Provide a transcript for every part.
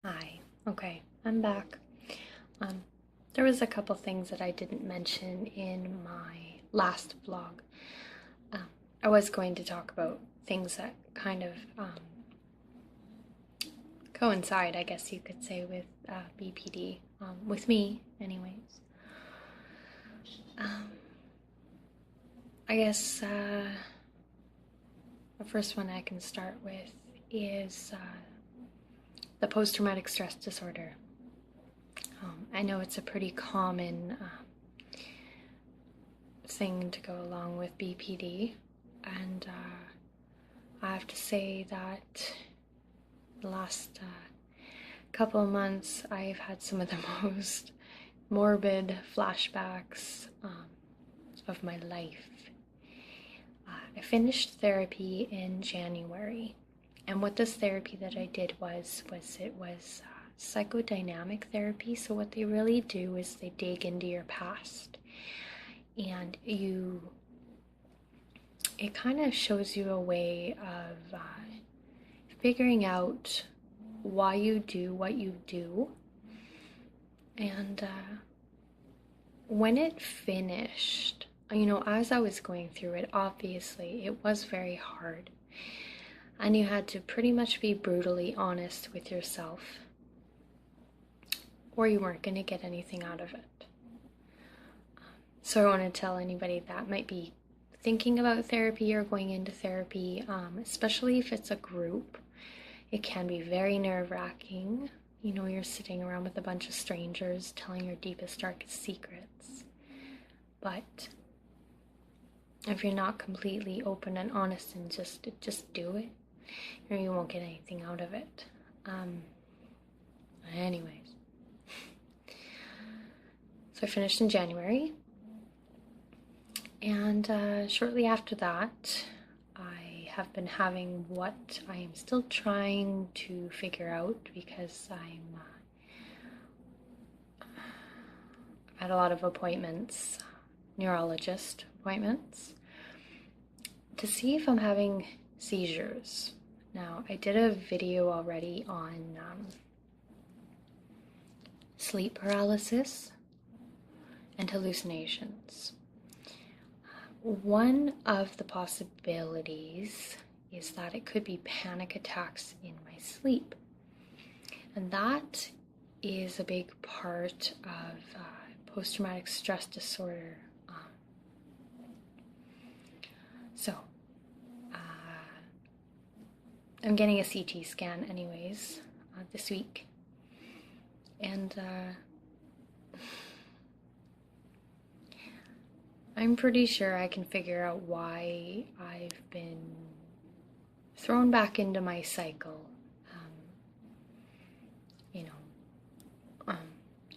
Hi. Okay, I'm back. Um, there was a couple things that I didn't mention in my last vlog. Um, I was going to talk about things that kind of coincide, I guess you could say, with BPD, with me, anyways. Um, I guess the first one I can start with is the post-traumatic stress disorder. I know it's a pretty common thing to go along with BPD, and I have to say that the last couple of months I've had some of the most morbid flashbacks of my life. I finished therapy in January, and what this therapy that I did was psychodynamic therapy. So what they really do is they dig into your past, and it kind of shows you a way of figuring out why you do what you do. And when it finished, as I was going through it, obviously it was very hard, and you had to pretty much be brutally honest with yourself, or you weren't going to get anything out of it. So I want to tell anybody that might be thinking about therapy or going into therapy, especially if it's a group, it can be very nerve-wracking. You're sitting around with a bunch of strangers telling your deepest, darkest secrets. But if you're not completely open and honest and just do it, you won't get anything out of it. Anyways, so I finished in January, and shortly after that, I have been having what I am still trying to figure out, because I've had a lot of appointments, neurologist appointments, to see if I'm having seizures. Now, I did a video already on sleep paralysis and hallucinations. One of the possibilities is that it could be panic attacks in my sleep. And that is a big part of post-traumatic stress disorder. So, I'm getting a CT scan anyways this week. And I'm pretty sure I can figure out why I've been thrown back into my cycle.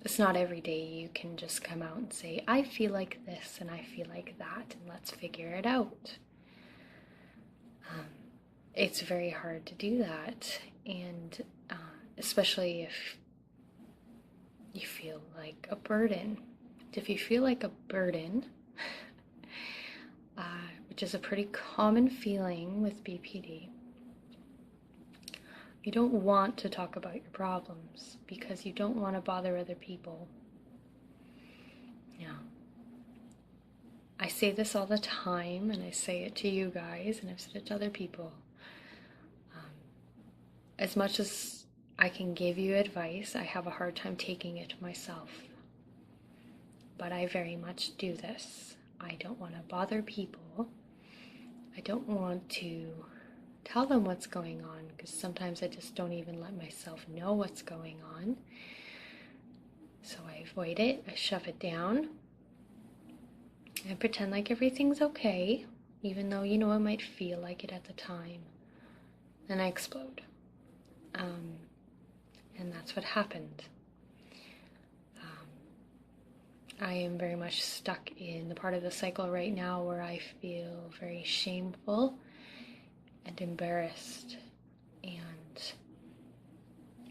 It's not every day you can just come out and say, I feel like this and I feel like that, and let's figure it out. It's very hard to do that, and especially if you feel like a burden. If you feel like a burden, which is a pretty common feeling with BPD, you don't want to talk about your problems because you don't want to bother other people. Yeah. I say this all the time, and I say it to you guys, and I've said it to other people. As much as I can give you advice, I have a hard time taking it myself. But I very much do this. I don't want to bother people. I don't want to tell them what's going on, because sometimes I just don't even let myself know what's going on. So I avoid it, I shove it down, I pretend like everything's okay, even though, it might feel like it at the time. Then I explode. And that's what happened. I am very much stuck in the part of the cycle right now where I feel very shameful and embarrassed, and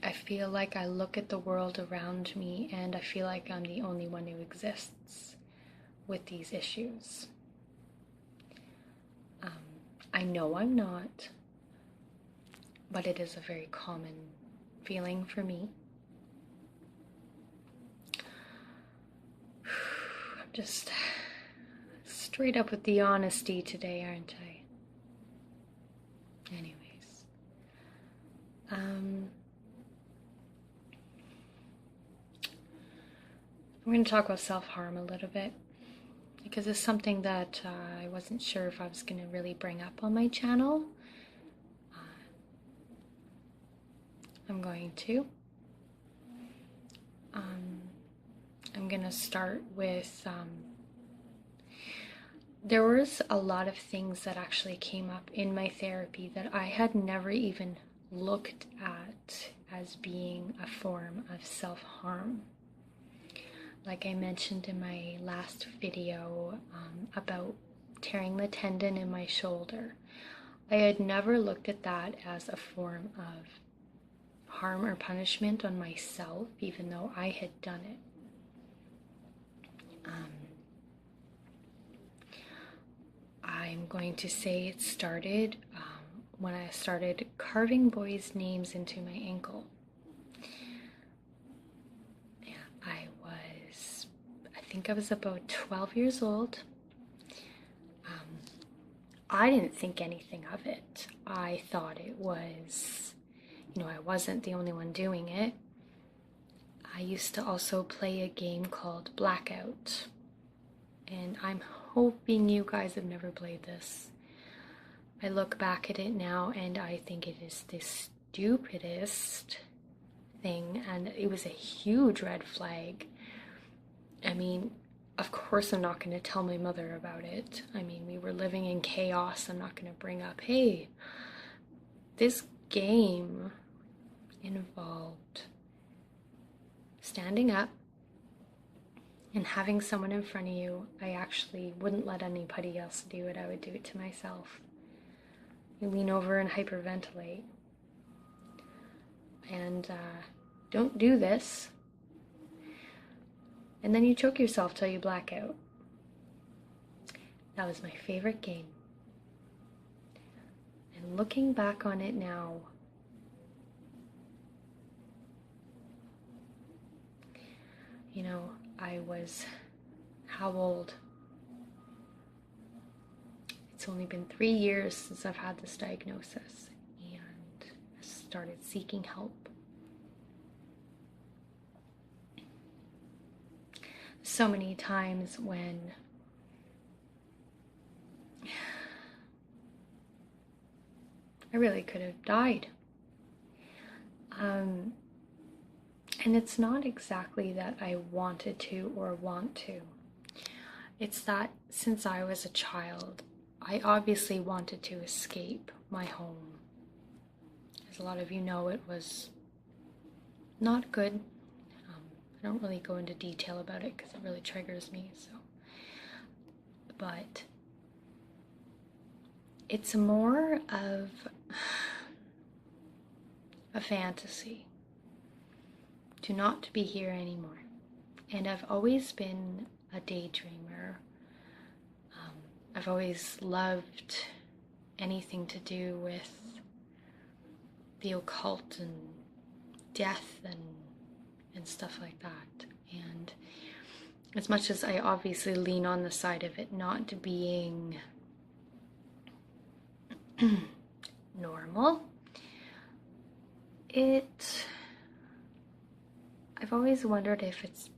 I feel like I look at the world around me and I feel like I'm the only one who exists with these issues. I know I'm not, but it is a very common feeling for me. I'm just straight up with the honesty today, aren't I? Anyways. I'm going to talk about self-harm a little bit, because it's something that I wasn't sure if I was going to really bring up on my channel. I'm going to. I'm going to start with, there was a lot of things that actually came up in my therapy that I had never even looked at as being a form of self-harm. Like I mentioned in my last video about tearing the tendon in my shoulder, I had never looked at that as a form of harm or punishment on myself, even though I had done it. I'm going to say it started when I started carving boys' names into my ankle. I think I was about 12 years old. I didn't think anything of it. I thought it was, I wasn't the only one doing it. I used to also play a game called Blackout, and I'm hoping you guys have never played this. I look back at it now and I think it is the stupidest thing, and it was a huge red flag. I mean, of course I'm not going to tell my mother about it. I mean, we were living in chaos. I'm not going to bring up, hey, this game involved standing up and having someone in front of you. I actually wouldn't let anybody else do it. I would do it to myself. You lean over and hyperventilate. And don't do this. And then you choke yourself till you black out. That was my favorite game. And looking back on it now, I was, how old? It's only been 3 years since I've had this diagnosis, and I started seeking help. So many times when I really could have died. And it's not exactly that I wanted to or want to. It's that since I was a child, I obviously wanted to escape my home. As a lot of you know, it was not good. I don't really go into detail about it because it really triggers me. But it's more of a fantasy to not be here anymore. And I've always been a daydreamer. I've always loved anything to do with the occult and death and stuff like that. And as much as I obviously lean on the side of it not being normal, I've always wondered if it's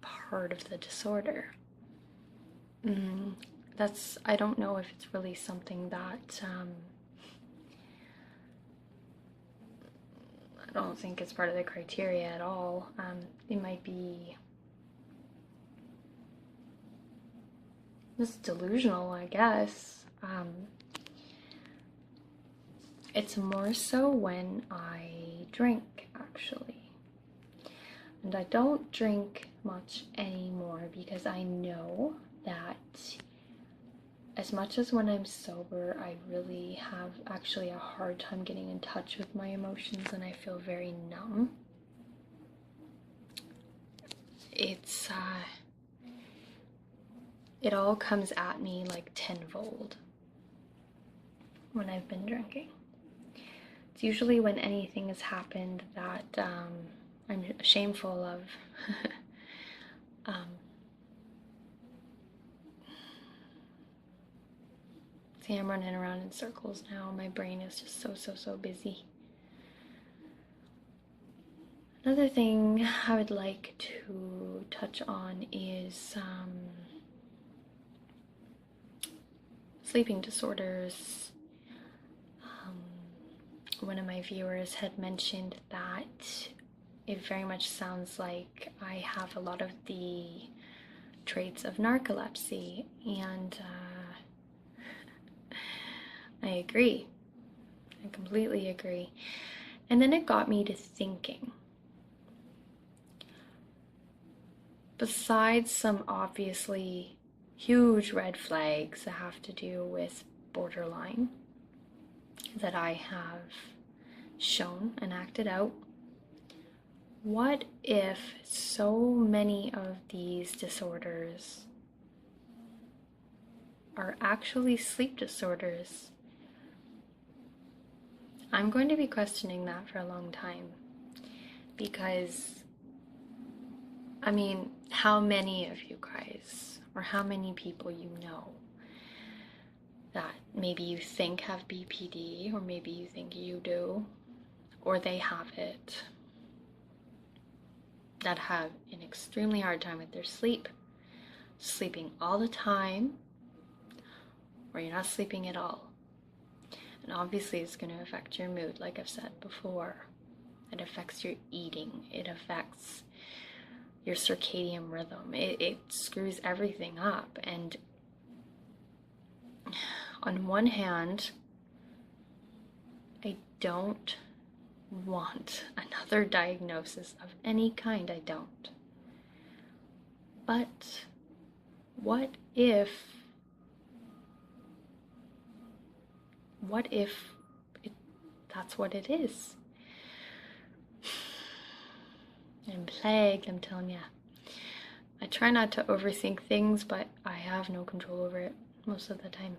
part of the disorder. I don't know if it's really something that, I don't think it's part of the criteria at all. It might be just delusional, I guess. It's more so when I drink, actually. And I don't drink much anymore because I know that as much as when I'm sober, I really have actually a hard time getting in touch with my emotions and I feel very numb. It all comes at me like tenfold when I've been drinking. It's usually when anything has happened that I'm shameful of. See, I'm running around in circles now. My brain is just so busy. Another thing I would like to touch on is sleeping disorders. One of my viewers had mentioned that it very much sounds like I have a lot of the traits of narcolepsy, and I agree. I completely agree. And then it got me to thinking. Besides some obviously huge red flags that have to do with borderline that I have shown and acted out, what if so many of these disorders are actually sleep disorders? I'm going to be questioning that for a long time, because I mean, how many of you guys, or how many people you know that maybe you think have BPD, or maybe you think you do, or they have it, that have an extremely hard time with their sleep, sleeping all the time, or you're not sleeping at all? And obviously it's going to affect your mood, like I've said before. It affects your eating, it affects your circadian rhythm, it screws everything up. And on one hand, I don't want another diagnosis of any kind, I don't. But what if that's what it is? I'm plagued, I'm telling ya. I try not to overthink things, but I have no control over it most of the time.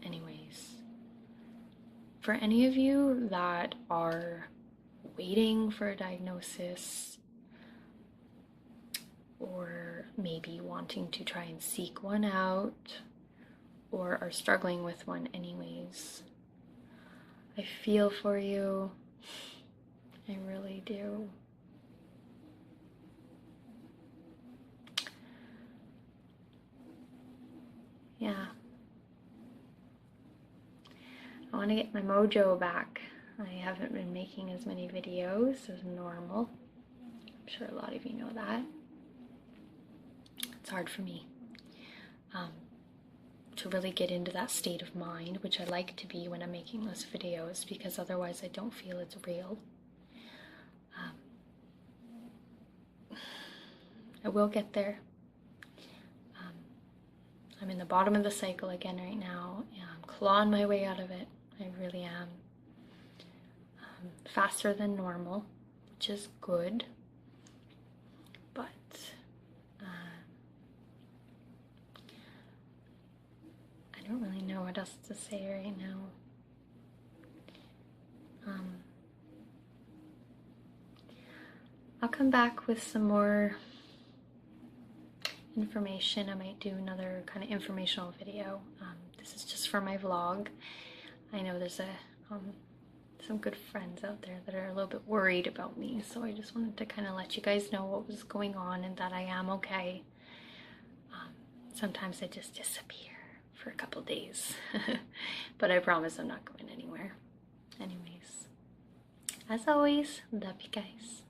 Anyways, for any of you that are waiting for a diagnosis, or maybe wanting to try and seek one out, or are struggling with one anyways, I feel for you. I really do. Yeah. I want to get my mojo back. I haven't been making as many videos as normal. I'm sure a lot of you know that. It's hard for me to really get into that state of mind, which I like to be when I'm making those videos, because otherwise I don't feel it's real. I will get there. I'm in the bottom of the cycle again right now, and I'm clawing my way out of it. I really am. Faster than normal, which is good, but I don't really know what else to say right now. I'll come back with some more information. I might do another kind of informational video. This is just for my vlog. I know there's some good friends out there that are a little bit worried about me, so I just wanted to kind of let you guys know what was going on and that I am okay. Sometimes I just disappear for a couple days, but I promise I'm not going anywhere. Anyways, as always, love you guys.